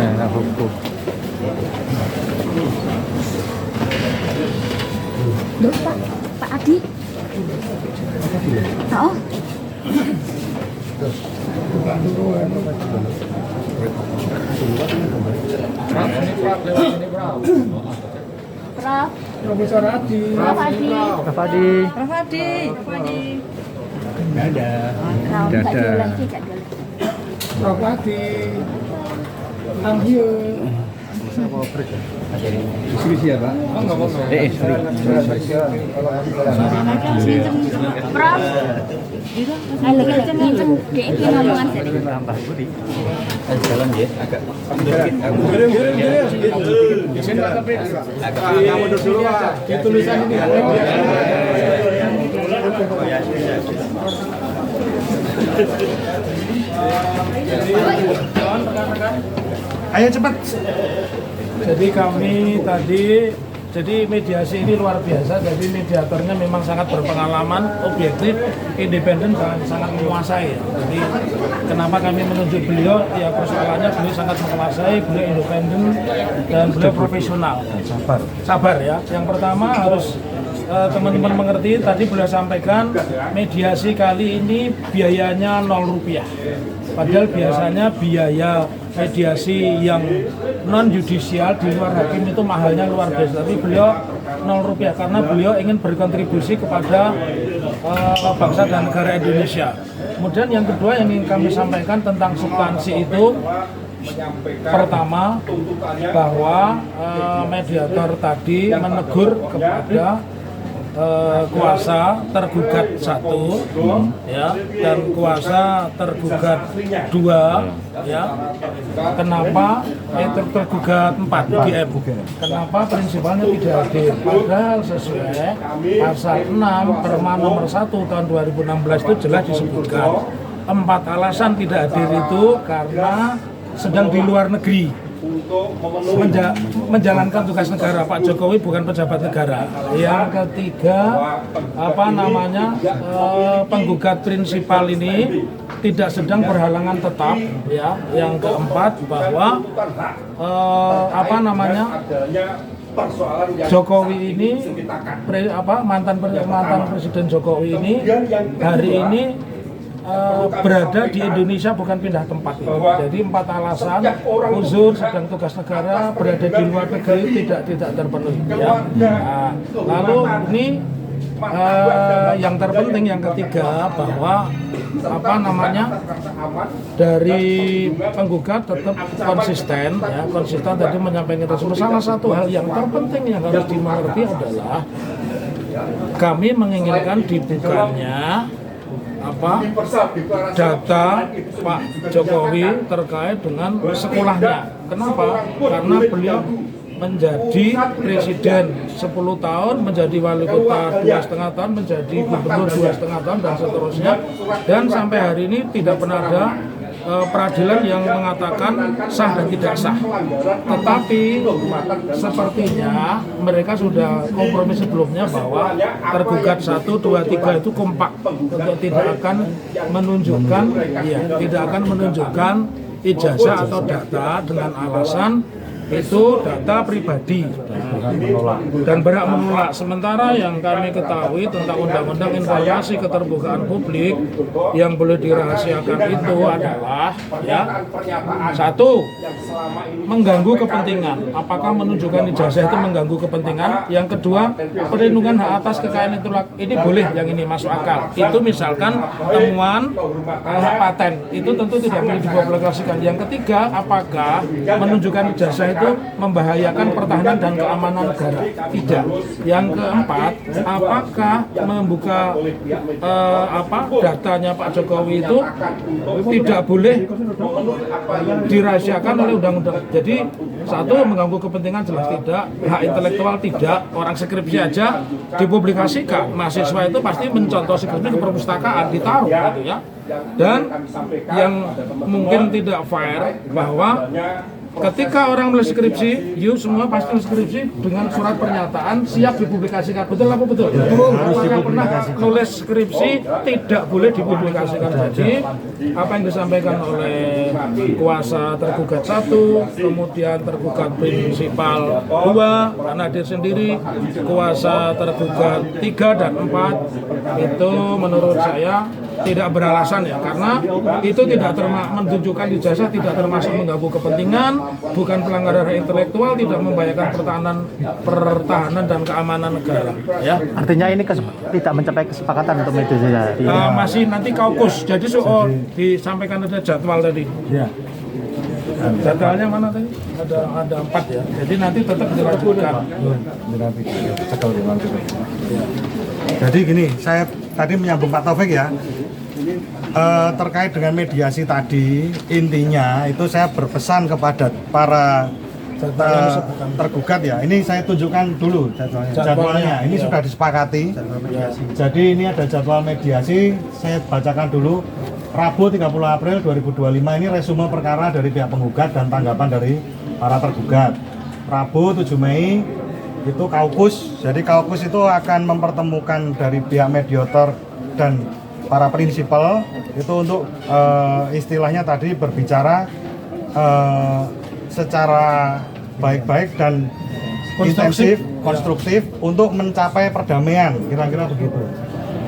Nah, hukum. Loh, Pak Adi. Oh. Prof. Profesor Adi. Prof Adi. Prof Adi. Prof Adi. Nggak ada. Enggak jualan sih, enggak jualan. Prof Adi. I'm here. Diskusi ya Pak? Prof. Ayo lagi ngiten dhek iki ngomongan sik. Tambah budi. Jalan ya, agak Kamu dulu Pak. Di tulisan ini. Ayo cepat. Jadi kami tadi, mediasi ini luar biasa. Jadi mediatornya memang sangat berpengalaman, objektif, independen dan sangat menguasai. Jadi kenapa kami menunjuk beliau? Ya persoalannya beliau sangat menguasai, beliau independen dan beliau profesional. Sabar ya. Yang pertama harus teman-teman mengerti, tadi beliau sampaikan mediasi kali ini biayanya 0 rupiah. Padahal biasanya biaya mediasi yang non judisial di luar hakim itu mahalnya luar biasa. Tapi beliau 0 rupiah karena beliau ingin berkontribusi kepada bangsa dan negara Indonesia. Kemudian yang kedua yang ingin kami sampaikan tentang substansi itu, pertama bahwa mediator tadi menegur kepada kuasa tergugat 1 ya dan kuasa tergugat 2 ya. Kenapa tergugat 4 GM? Kenapa prinsipalnya tidak hadir? Padahal sesuai pasal 6 Perma nomor 1 tahun 2016 itu jelas disebutkan 4 alasan tidak hadir itu karena sedang di luar negeri menjalankan tugas negara. Pak Jokowi bukan pejabat negara. Yang ketiga, penggugat prinsipal ini tidak sedang berhalangan tetap, ya. Yang keempat bahwa Jokowi ini mantan Presiden Jokowi ini hari ini berada di Indonesia, bukan pindah tempat itu. Jadi 4 alasan uzur, sedang tugas negara, berada di luar negeri tidak terpenuhi ya. Nah, lalu ini yang terpenting yang ketiga bahwa dari penggugat tetap konsisten ya, konsisten tadi menyampaikan tersebut. Salah satu hal yang terpenting yang harus dimengerti adalah kami menginginkan dibukanya data Pak Jokowi terkait dengan sekolahnya. Kenapa? Karena beliau menjadi presiden 10 tahun, menjadi wali kota 2,5 tahun, menjadi gubernur 2,5 tahun dan seterusnya. Dan sampai hari ini tidak pernah ada peradilan yang mengatakan sah dan tidak sah. Tetapi sepertinya mereka sudah kompromi sebelumnya bahwa tergugat 1, 2, 3 itu kompak untuk tidak akan menunjukkan ijazah atau data dengan alasan itu data pribadi dan berhak menolak. Sementara yang kami ketahui tentang Undang-Undang Informasi Keterbukaan Publik yang boleh dirahasiakan itu adalah ya, 1, mengganggu kepentingan. Apakah menunjukkan ijazah itu mengganggu kepentingan? Yang kedua, perlindungan hak atas kekayaan intelektual ini boleh, yang ini masuk akal. Itu misalkan temuan hak paten itu tentu tidak boleh dipublikasikan. Yang ketiga, apakah menunjukkan ijazah itu membahayakan pertahanan dan keamanan negara? Tidak. Yang keempat, apakah membuka datanya Pak Jokowi itu tidak boleh dirahasiakan oleh undang-undang. Jadi 1, mengganggu kepentingan jelas tidak, hak intelektual tidak, orang skripsi aja dipublikasikan. Mahasiswa itu pasti mencontoh skripsi ke perpustakaan, ditaruh gitu ya. Dan yang mungkin tidak fair bahwa ketika orang menulis skripsi, you semua pasti menulis skripsi dengan surat pernyataan siap dipublikasikan. Betul apa betul? Apakah pernah nulis skripsi tidak boleh dipublikasikan? Jadi apa yang disampaikan oleh kuasa tergugat 1, kemudian tergugat prinsipal 2, karena hadir sendiri, kuasa tergugat 3 dan 4 itu menurut saya tidak beralasan ya, karena itu tidak menunjukkan ijazah tidak termasuk mengganggu kepentingan, bukan pelanggaran hak intelektual, tidak membahayakan pertahanan dan keamanan negara. Ya. Artinya ini tidak mencapai kesepakatan untuk mediasi. Masih nanti kaukus, jadi disampaikan ada jadwal tadi. Ya. Jadwalnya mana tadi? Ada 4 ya. Jadi nanti tetap dilanjutkan. Jadi gini, saya tadi menyambung Pak Taufik ya. Terkait dengan mediasi tadi, intinya itu saya berpesan kepada para tergugat ya. Ini saya tunjukkan dulu jadwalnya. Ini sudah disepakati. Jadi ini ada jadwal mediasi. Saya bacakan dulu. Rabu 30 April 2025 ini resume perkara dari pihak penggugat dan tanggapan dari para tergugat. Rabu 7 Mei itu kaukus. Jadi kaukus itu akan mempertemukan dari pihak mediator dan para prinsipal itu untuk istilahnya tadi berbicara secara baik-baik dan intensif, konstruktif untuk mencapai perdamaian, kira-kira begitu.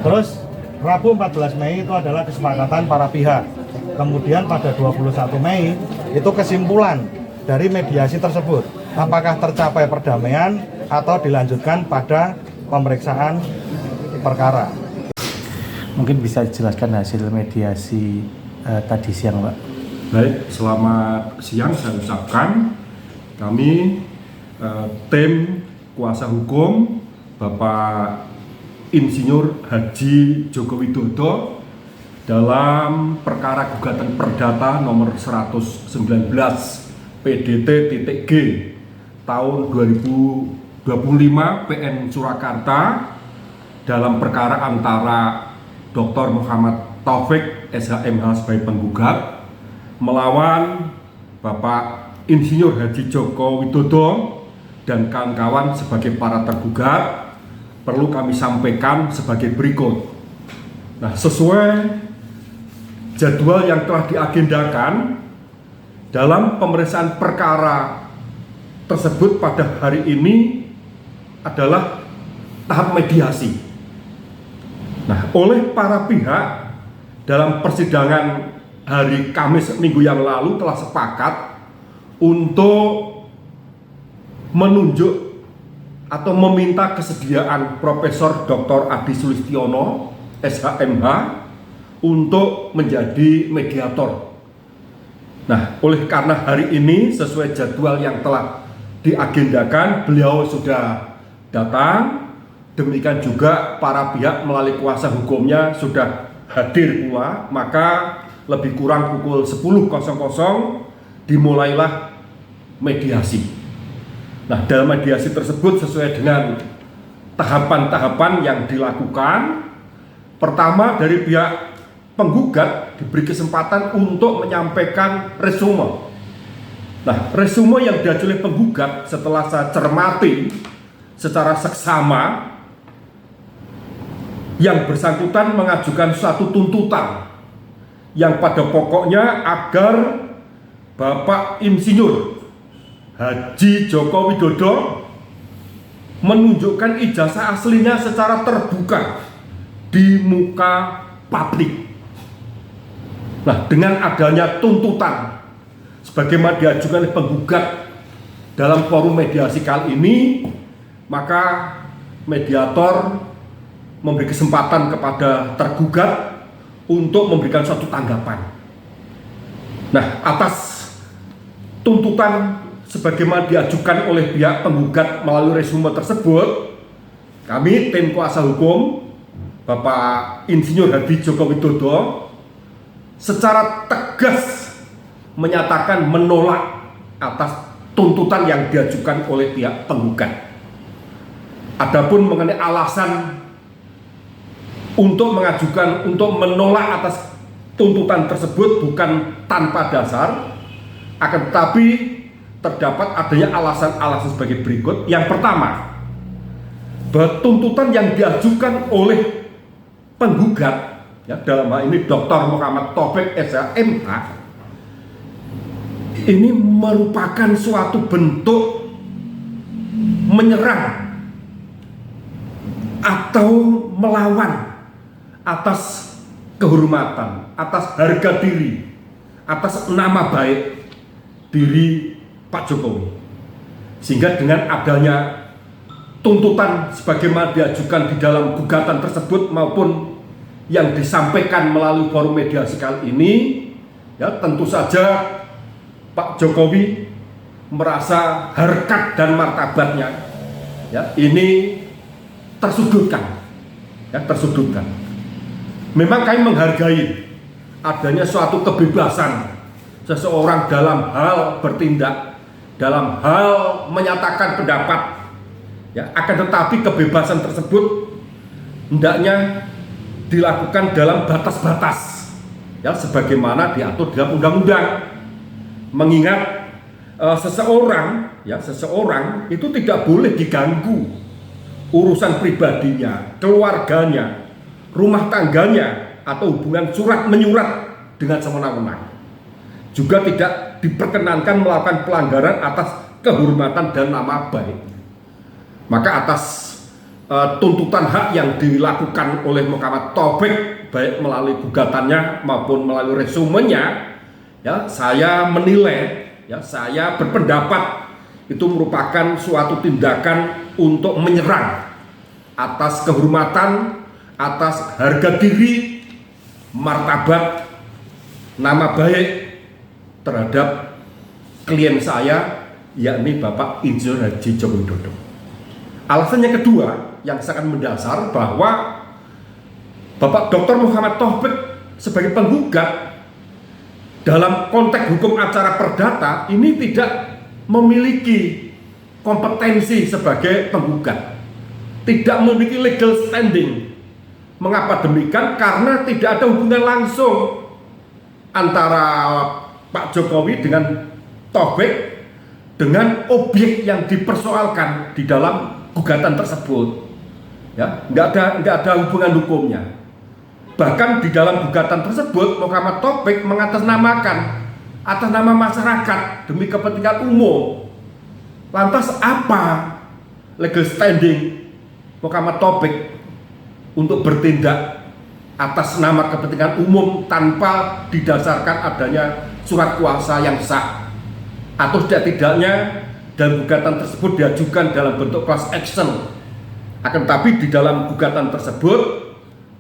Terus Rabu 14 Mei itu adalah kesepakatan para pihak. Kemudian pada 21 Mei itu kesimpulan dari mediasi tersebut. Apakah tercapai perdamaian atau dilanjutkan pada pemeriksaan perkara. Mungkin bisa dijelaskan hasil mediasi tadi siang, Pak. Baik, selamat siang saya ucapkan. Kami tim kuasa hukum Bapak Insinyur Haji Joko Widodo dalam perkara gugatan perdata nomor 119 PDT.G tahun 2025 PN Surakarta dalam perkara antara Dr. Muhammad Taufik SHMH sebagai penggugat melawan Bapak Insinyur Haji Joko Widodo dan kawan-kawan sebagai para tergugat, perlu kami sampaikan sebagai berikut. Nah, sesuai jadwal yang telah diagendakan dalam pemeriksaan perkara tersebut pada hari ini adalah tahap mediasi. Nah, oleh para pihak dalam persidangan hari Kamis minggu yang lalu telah sepakat untuk menunjuk atau meminta kesediaan Profesor Dr. Adi Sulistiono SHMH untuk menjadi mediator. Nah, oleh karena hari ini sesuai jadwal yang telah diagendakan, beliau sudah datang. Demikian juga para pihak melalui kuasa hukumnya sudah hadir pula. Maka lebih kurang pukul 10.00 dimulailah mediasi. Nah, dalam mediasi tersebut sesuai dengan tahapan-tahapan yang dilakukan. Pertama, dari pihak penggugat diberi kesempatan untuk menyampaikan resume. Nah, resume yang diajukan oleh penggugat setelah saya cermati secara seksama, yang bersangkutan mengajukan suatu tuntutan yang pada pokoknya agar Bapak Insinyur Haji Joko Widodo menunjukkan ijazah aslinya secara terbuka di muka publik. Nah, dengan adanya tuntutan sebagaimana diajukan oleh penggugat dalam forum mediasi kali ini, maka mediator memberi kesempatan kepada tergugat untuk memberikan suatu tanggapan. Nah, atas tuntutan sebagaimana diajukan oleh pihak penggugat melalui resume tersebut, kami tim kuasa hukum Bapak Insinyur Haji Joko Widodo secara tegas menyatakan menolak atas tuntutan yang diajukan oleh pihak penggugat. Adapun mengenai alasan untuk menolak atas tuntutan tersebut bukan tanpa dasar, akan tetapi terdapat adanya alasan-alasan sebagai berikut. Yang pertama, bahwa tuntutan yang diajukan oleh penggugat, ya, dalam hal ini Dr. Muhammad Taufik SH.MH, ini merupakan suatu bentuk menyerang atau melawan atas kehormatan, atas harga diri, atas nama baik diri Pak Jokowi. Sehingga dengan adanya tuntutan sebagaimana diajukan di dalam gugatan tersebut maupun yang disampaikan melalui forum mediasi kali ini, ya, tentu saja Pak Jokowi merasa harkat dan martabatnya, ya, ini tersudutkan, ya, tersudutkan. Memang kami menghargai adanya suatu kebebasan seseorang dalam hal bertindak, dalam hal menyatakan pendapat, ya, akan tetapi kebebasan tersebut hendaknya dilakukan dalam batas-batas, ya, sebagaimana diatur dalam undang-undang. Mengingat seseorang itu tidak boleh diganggu urusan pribadinya, keluarganya, rumah tangganya, atau hubungan surat menyurat dengan semena-mena. Juga tidak diperkenankan melakukan pelanggaran atas kehormatan dan nama baik. Maka atas tuntutan hak yang dilakukan oleh Muhammad Taufik, baik melalui gugatannya maupun melalui resumenya, ya, saya menilai, ya, saya berpendapat itu merupakan suatu tindakan untuk menyerang atas kehormatan, atas harga diri, martabat, nama baik terhadap klien saya, yakni Bapak Insinyur Haji Joko Widodo. Alasan yang kedua yang sangat mendasar bahwa Bapak Dr. Muhammad Taufik sebagai penggugat dalam konteks hukum acara perdata ini tidak memiliki kompetensi sebagai penggugat, tidak memiliki legal standing. Mengapa demikian? Karena tidak ada hubungan langsung antara Pak Jokowi dengan Taufik dengan objek yang dipersoalkan di dalam gugatan tersebut. Ya, nggak ada hubungan hukumnya. Bahkan di dalam gugatan tersebut Muhammad Taufik mengatasnamakan atas nama masyarakat demi kepentingan umum. Lantas apa legal standing Muhammad Taufik untuk bertindak atas nama kepentingan umum tanpa didasarkan adanya surat kuasa yang sah? Atau tidak-tidaknya dalam gugatan tersebut diajukan dalam bentuk class action. Akan tetapi di dalam gugatan tersebut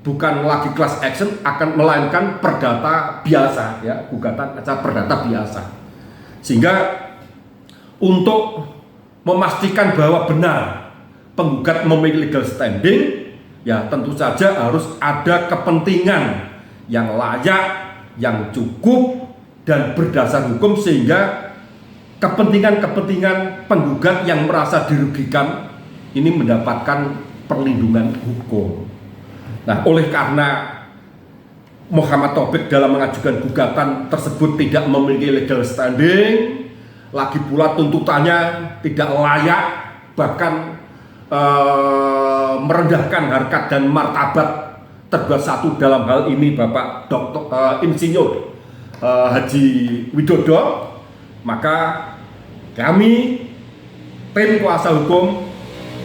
bukan lagi class action, akan melainkan perdata biasa, ya, gugatan acara perdata biasa. Sehingga untuk memastikan bahwa benar penggugat memiliki legal standing, ya, tentu saja harus ada kepentingan yang layak, yang cukup dan berdasar hukum, sehingga kepentingan penggugat yang merasa dirugikan ini mendapatkan perlindungan hukum. Nah, oleh karena Muhammad Taufik dalam mengajukan gugatan tersebut tidak memiliki legal standing, lagi pula tuntutannya tidak layak, bahkan merendahkan harkat dan martabat tergugat satu, dalam hal ini Bapak Dr. Insinyur Haji Widodo, maka kami tim kuasa hukum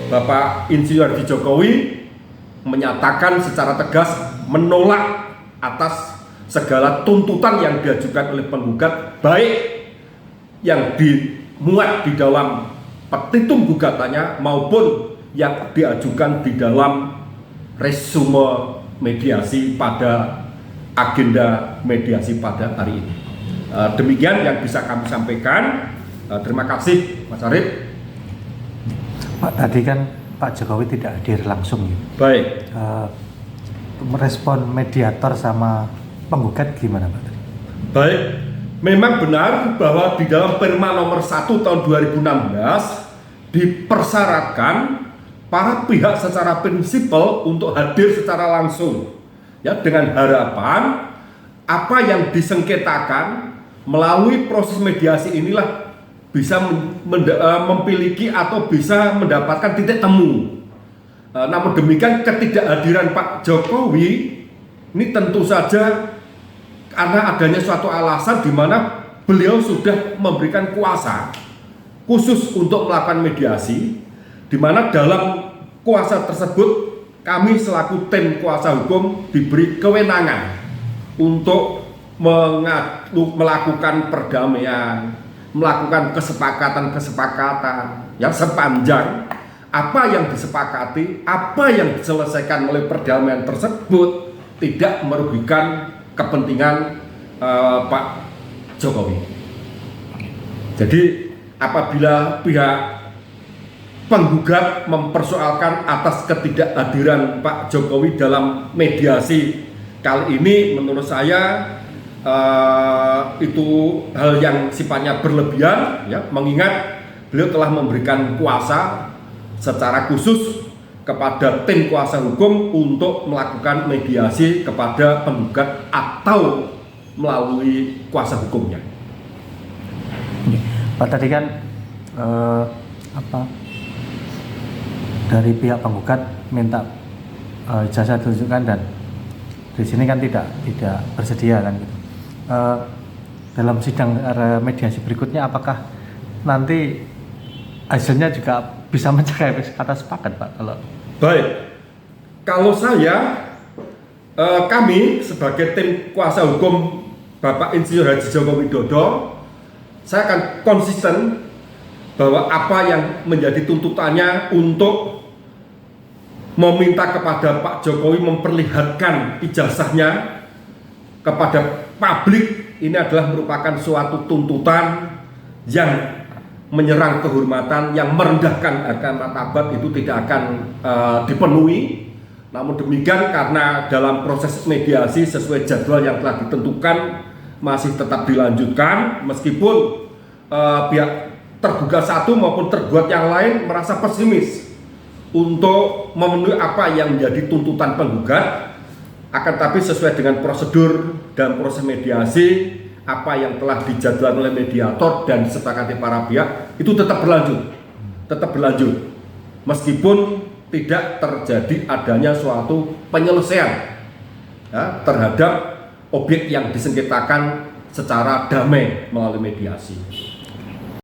Bapak Insinyur Haji Jokowi menyatakan secara tegas menolak atas segala tuntutan yang diajukan oleh penggugat, baik yang dimuat di dalam petitum gugatannya maupun yang diajukan di dalam resume mediasi pada agenda mediasi pada hari ini. Demikian yang bisa kami sampaikan. Terima kasih, Mas Arief. Pak, tadi kan Pak Jokowi tidak hadir langsung, ya. Baik. Merespon mediator sama penggugat gimana, Pak? Baik, memang benar bahwa di dalam Perma nomor 1 tahun 2016 dipersyaratkan para pihak secara prinsipal untuk hadir secara langsung, ya, dengan harapan apa yang disengketakan melalui proses mediasi inilah bisa memiliki atau bisa mendapatkan titik temu. Namun demikian ketidakhadiran Pak Jokowi ini tentu saja karena adanya suatu alasan di mana beliau sudah memberikan kuasa khusus untuk melakukan mediasi, di mana dalam kuasa tersebut kami selaku tim kuasa hukum diberi kewenangan untuk melakukan perdamaian, melakukan kesepakatan yang sepanjang apa yang disepakati, apa yang diselesaikan oleh perdamaian tersebut tidak merugikan kepentingan Pak Jokowi. Jadi apabila pihak penggugat mempersoalkan atas ketidakhadiran Pak Jokowi dalam mediasi kali ini, menurut saya itu hal yang sifatnya berlebihan, ya, mengingat beliau telah memberikan kuasa secara khusus kepada tim kuasa hukum untuk melakukan mediasi kepada penggugat atau melalui kuasa hukumnya. Pak, tadi kan dari pihak penggugat minta ijazah tunjukkan dan di sini kan tidak bersedia kan gitu. Dalam sidang mediasi berikutnya apakah nanti hasilnya juga bisa mencapai kata sepakat, Pak? Kalau saya, kami sebagai tim kuasa hukum Bapak Insinyur Haji Joko Widodo, saya akan konsisten bahwa apa yang menjadi tuntutannya untuk meminta kepada Pak Jokowi memperlihatkan ijazahnya kepada publik, ini adalah merupakan suatu tuntutan yang menyerang kehormatan, yang merendahkan harga martabat, itu tidak akan dipenuhi. Namun demikian, karena dalam proses mediasi sesuai jadwal yang telah ditentukan masih tetap dilanjutkan, meskipun pihak tergugat satu maupun tergugat yang lain merasa pesimis untuk memenuhi apa yang menjadi tuntutan penggugat. Akan tapi sesuai dengan prosedur dan proses mediasi, apa yang telah dijadwalkan oleh mediator dan disepakati para pihak itu tetap berlanjut, meskipun tidak terjadi adanya suatu penyelesaian, ya, terhadap objek yang disengketakan secara damai melalui mediasi.